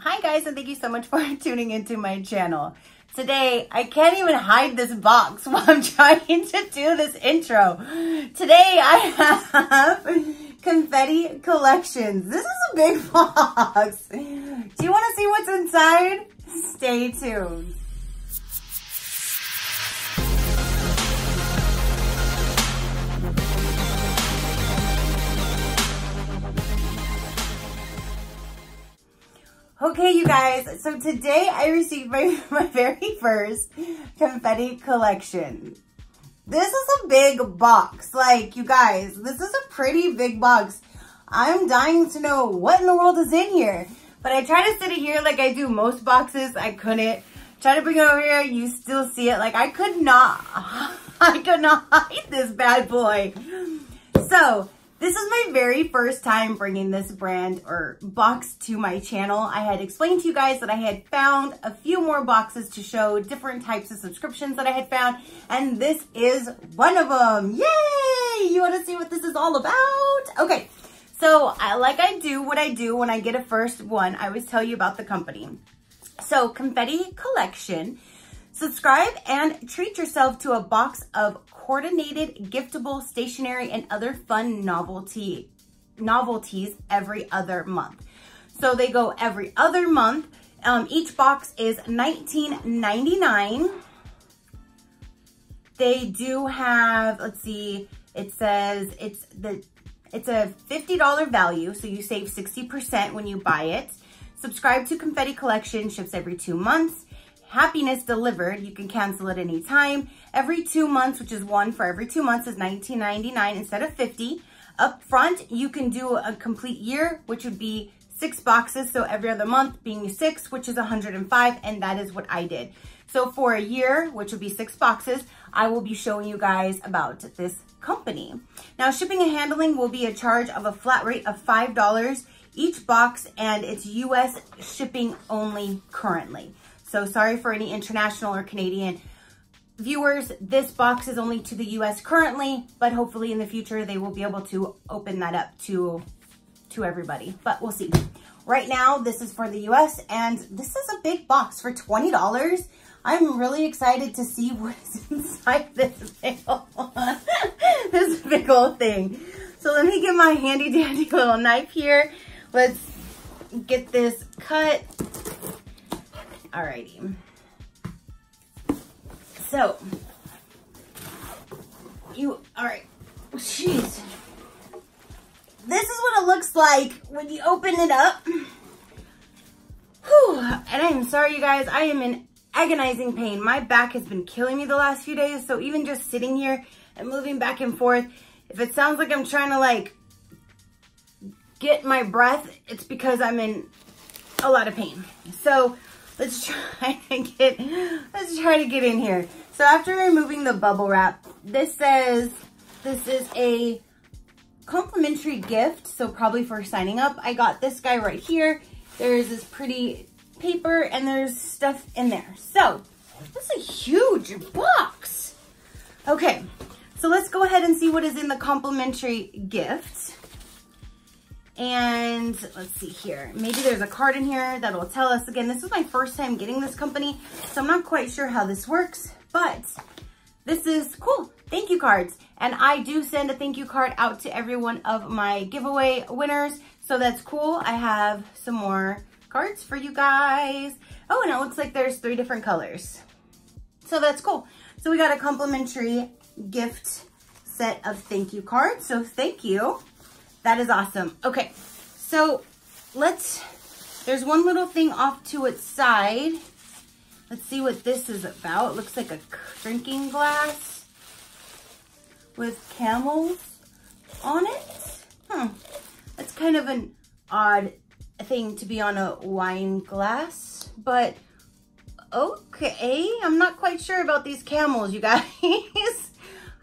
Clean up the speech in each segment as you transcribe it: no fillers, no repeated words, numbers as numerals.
Hi guys, and thank you so much for tuning into my channel. Today, I can't even hide this box while I'm trying to do this intro. Today, I have Confetti Collections. This is a big box. Do you want to see what's inside? Stay tuned. Okay, you guys, so today I received my very first confetti collection. This is a big box. Like, you guys, this is a pretty big box. I'm dying to know what in the world is in here. But I try to sit it here like I do most boxes. I couldn't. Try to bring it over here. You still see it. Like, I could not hide this bad boy. So, this is my very first time bringing this brand or box to my channel. I had explained to you guys that I had found a few more boxes to show different types of subscriptions that I had found, and this is one of them. Yay! You want to see what this is all about? Okay, so what I do when I get a first one, I always tell you about the company. So Confetti Collection. Subscribe and treat yourself to a box of coordinated, giftable, stationery, and other fun novelties every other month. So they go every other month. Each box is $19.99. They do have, let's see, it says it's a $50 value, so you save 60% when you buy it. Subscribe to Confetti Collection, ships every 2 months. Happiness delivered. You can cancel it anytime. Every 2 months, which is one for every 2 months, is $19.99 instead of $50. Up front, you can do a complete year, which would be 6 boxes. So every other month being 6, which is $105, and that is what I did. So for a year, which would be 6 boxes, I will be showing you guys about this company. Now, shipping and handling will be a charge of a flat rate of $5 each box, and it's US shipping only currently. So sorry for any international or Canadian viewers. This box is only to the US currently, but hopefully in the future they will be able to open that up to everybody, but we'll see. Right now, this is for the US, and this is a big box for $20. I'm really excited to see what is inside this big old thing. So let me get my handy dandy little knife here. Let's get this cut. Alrighty. So, alright, jeez. This is what it looks like when you open it up. Whew. And I'm sorry, you guys, I am in agonizing pain. My back has been killing me the last few days, so even just sitting here and moving back and forth, if it sounds like I'm trying to like get my breath, it's because I'm in a lot of pain. So, let's try to get in here. So after removing the bubble wrap, this says this is a complimentary gift. So probably for signing up. I got this guy right here. There's this pretty paper and there's stuff in there. So this is a huge box. Okay, so let's go ahead and see what is in the complimentary gift. And let's see here. Maybe there's a card in here that will tell us. Again, this is my first time getting this company, so I'm not quite sure how this works, but this is cool. Thank you cards. And I do send a thank you card out to every one of my giveaway winners, so that's cool. I have some more cards for you guys. Oh, and it looks like there's 3 different colors. So that's cool. So we got a complimentary gift set of thank you cards, so thank you. That is awesome. Okay, so there's one little thing off to its side. Let's see what this is about. It looks like a drinking glass with camels on it. That's kind of an odd thing to be on a wine glass, but okay. I'm not quite sure about these camels, you guys.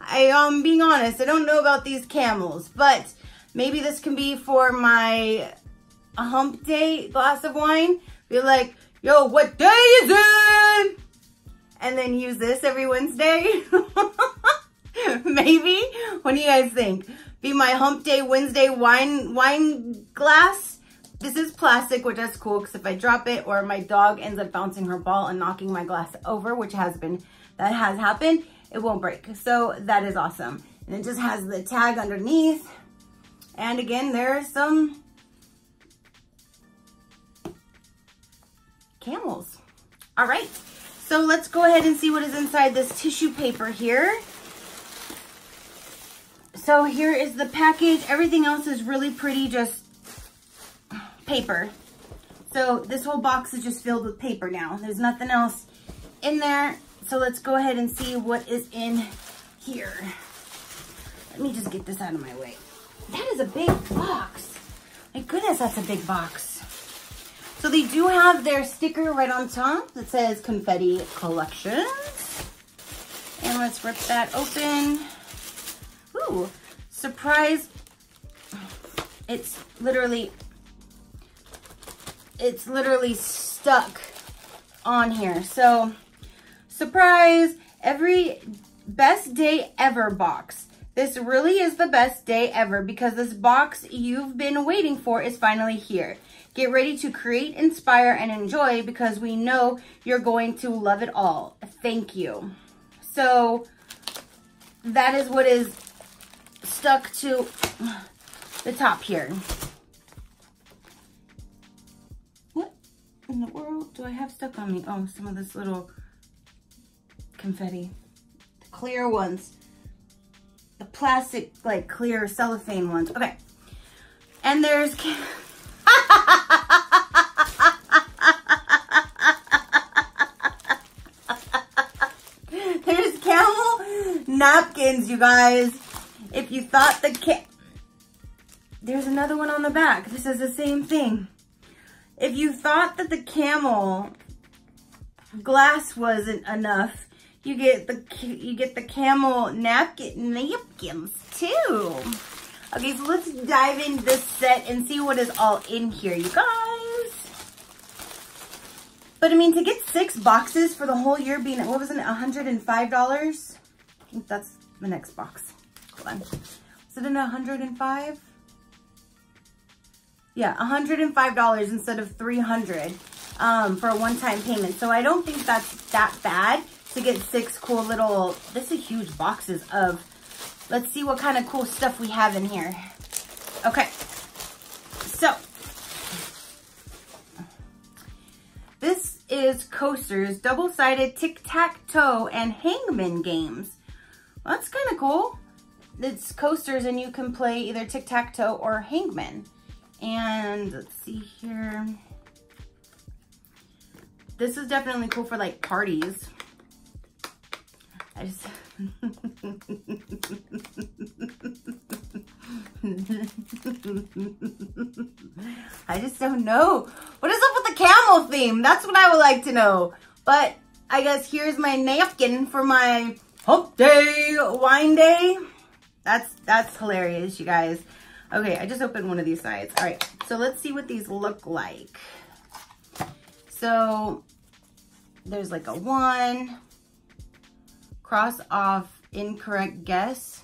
I'm being honest, I don't know about these camels, but maybe this can be for my hump day glass of wine. Be like, yo, what day is it? And then use this every Wednesday. Maybe. What do you guys think? Be my hump day Wednesday wine glass. This is plastic, which is cool because if I drop it or my dog ends up bouncing her ball and knocking my glass over, which has happened, it won't break. So that is awesome. And it just has the tag underneath. And again, there's some camels. All right, so let's go ahead and see what is inside this tissue paper here. So here is the package. Everything else is really pretty, just paper. So this whole box is just filled with paper now. There's nothing else in there. So let's go ahead and see what is in here. Let me just get this out of my way. That is a big box. My goodness, that's a big box. So they do have their sticker right on top that says Confetti Collections. And let's rip that open. Ooh, surprise. It's literally stuck on here. So surprise, every best day ever box. This really is the best day ever because this box you've been waiting for is finally here. Get ready to create, inspire, and enjoy because we know you're going to love it all. Thank you. So that is what is stuck to the top here. What in the world do I have stuck on me? Oh, some of this little confetti. The clear ones. The plastic, like, clear cellophane ones. Okay. And there's... there's Camel napkins, you guys. If you thought there's another one on the back. This is the same thing. If you thought that the Camel glass wasn't enough, you get the Camel napkins too. Okay, so let's dive into this set and see what is all in here, you guys. But I mean, to get 6 boxes for the whole year being, what was it, $105? I think that's the next box. Hold on. Is it in 105? Yeah, $105 instead of $300 for a one-time payment. So I don't think that's that bad to get 6 cool little, this is huge boxes of, let's see what kind of cool stuff we have in here. Okay, so this is coasters, double-sided tic-tac-toe and hangman games. Well, that's kind of cool. It's coasters and you can play either tic-tac-toe or hangman. And let's see here. This is definitely cool for like parties. I just I just don't know. What is up with the camel theme? That's what I would like to know. But I guess here's my napkin for my hump day, wine day. That's hilarious, you guys. Okay, I just opened one of these sides. All right, so let's see what these look like. So there's like a 1. Cross off incorrect guess.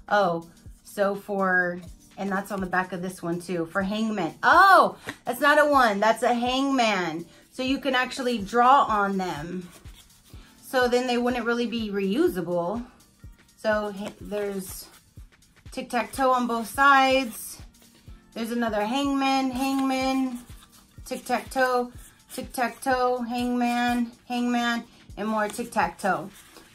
Oh, so for, and that's on the back of this one too, for hangman. Oh, that's not a 1, that's a hangman. So you can actually draw on them. So then they wouldn't really be reusable. So there's tic-tac-toe on both sides. There's another hangman, hangman, tic-tac-toe, tic-tac-toe, hangman, hangman, and more tic-tac-toe.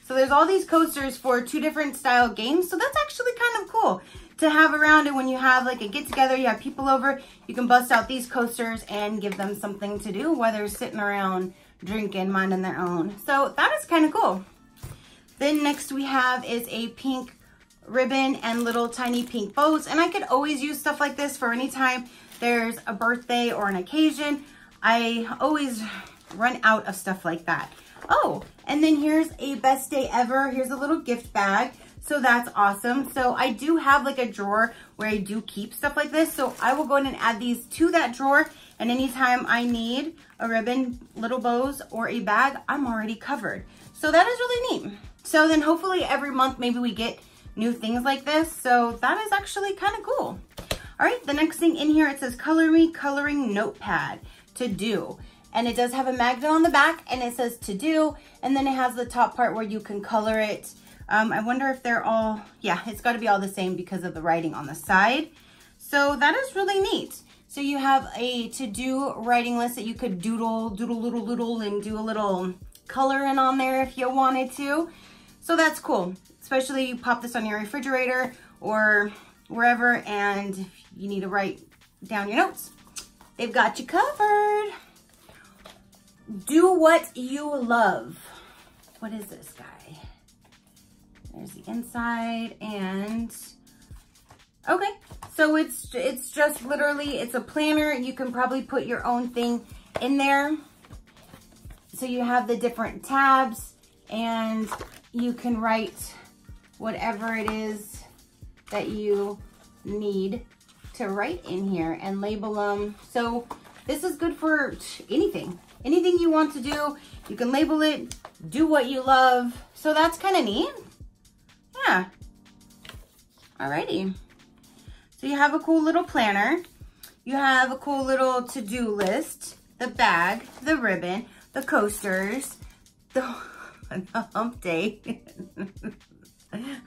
So there's all these coasters for 2 different style games. So that's actually kind of cool to have around. And when you have like a get together, you have people over, you can bust out these coasters and give them something to do while they're sitting around drinking, minding their own. So that is kind of cool. Then next we have is a pink ribbon and little tiny pink bows. And I could always use stuff like this for any time there's a birthday or an occasion. I always run out of stuff like that. Oh, and then here's a best day ever. Here's a little gift bag. So that's awesome. So I do have like a drawer where I do keep stuff like this. So I will go in and add these to that drawer. And anytime I need a ribbon, little bows, or a bag, I'm already covered. So that is really neat. So then hopefully every month maybe we get new things like this. So that is actually kind of cool. All right, the next thing in here, it says Color Me Coloring Notepad to do. And it does have a magnet on the back and it says to do. And then it has the top part where you can color it. I wonder if they're all, yeah, it's got to be all the same because of the writing on the side. So that is really neat. So you have a to-do writing list that you could doodle, and do a little coloring on there if you wanted to. So that's cool. Especially you pop this on your refrigerator or wherever, and if you need to write down your notes, they've got you covered. Do what you love. What is this guy? There's the inside, and okay. So it's just literally, it's a planner. You can probably put your own thing in there. So you have the different tabs and you can write whatever it is that you need to write in here and label them. So this is good for anything. Anything you want to do, you can label it, do what you love. So that's kind of neat. Yeah. Alrighty. So you have a cool little planner. You have a cool little to-do list, the bag, the ribbon, the coasters, the hump day.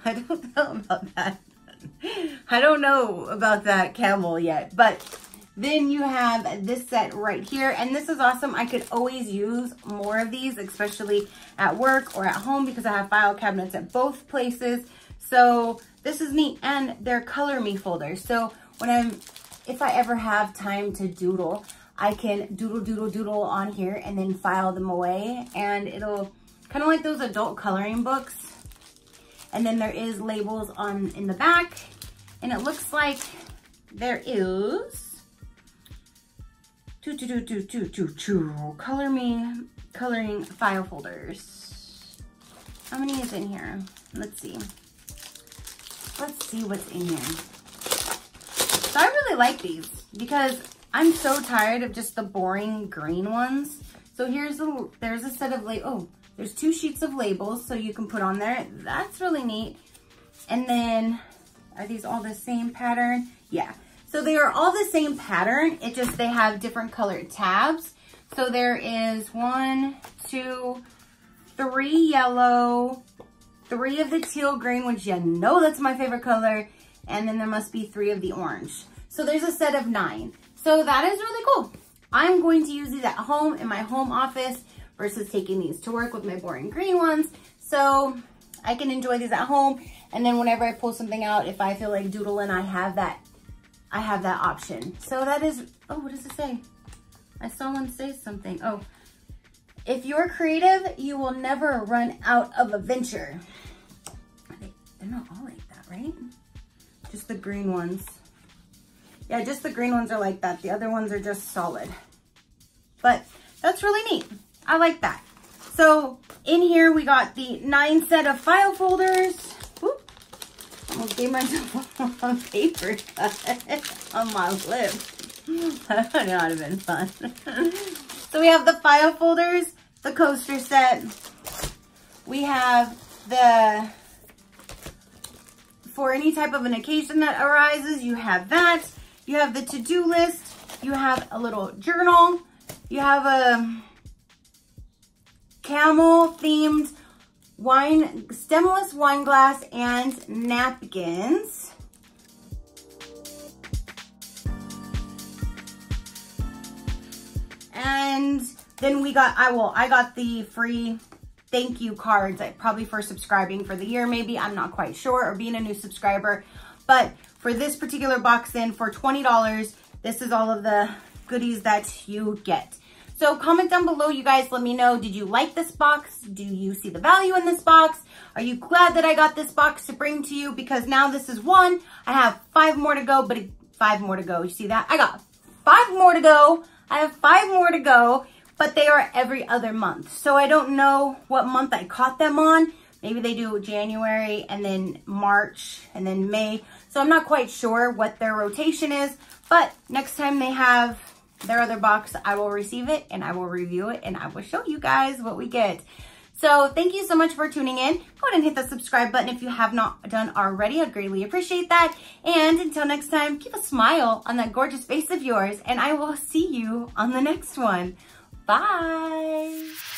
I don't know about that. I don't know about that camel yet, but then you have this set right here, and this is awesome. I could always use more of these, especially at work or at home, because I have file cabinets at both places. So this is neat, and they're Color Me folders. So when if I ever have time to doodle, I can doodle on here and then file them away, and it'll kind of like those adult coloring books. And then there is labels in the back, and it looks like there is Color Me coloring file folders. How many is in here? Let's see. Let's see what's in here. So I really like these because I'm so tired of just the boring green ones. So there's a set of there's 2 sheets of labels so you can put on there. That's really neat. And then, are these all the same pattern? Yeah. So they are all the same pattern. It just, they have different colored tabs. So there is 1, 2, 3 yellow, 3 of the teal green, which you know that's my favorite color. And then there must be 3 of the orange. So there's a set of 9. So that is really cool. I'm going to use these at home in my home office versus taking these to work with my boring green ones. So I can enjoy these at home. And then whenever I pull something out, if I feel like doodling, I have that option. So that is, oh, what does it say? I saw one say something. Oh, if you're creative, you will never run out of a venture. They're not all like that, right? Just the green ones. Yeah, just the green ones are like that. The other ones are just solid. But that's really neat. I like that. So in here, we got the 9 set of file folders. Whoop. Almost gave myself a paper cut on my lip. That would not have been fun. So we have the file folders, the coaster set. We have for any type of an occasion that arises, you have that. You have the to-do list. You have a little journal. You have a Camel themed stemless wine glass and napkins. And then we got, I got the free thank you cards, probably for subscribing for the year, maybe, I'm not quite sure, or being a new subscriber. But for this particular box then, for $20, this is all of the goodies that you get. So comment down below, you guys, let me know, did you like this box? Do you see the value in this box? Are you glad that I got this box to bring to you? Because now this is 1. I have 5 more to go, but 5 more to go. You see that? I got 5 more to go. I have 5 more to go, but they are every other month. So I don't know what month I caught them on. Maybe they do January and then March and then May. So I'm not quite sure what their rotation is, but next time they have their other box, I will receive it and I will review it and I will show you guys what we get. So thank you so much for tuning in. Go ahead and hit the subscribe button if you have not done already. I'd greatly appreciate that. And until next time, keep a smile on that gorgeous face of yours, and I will see you on the next one. Bye.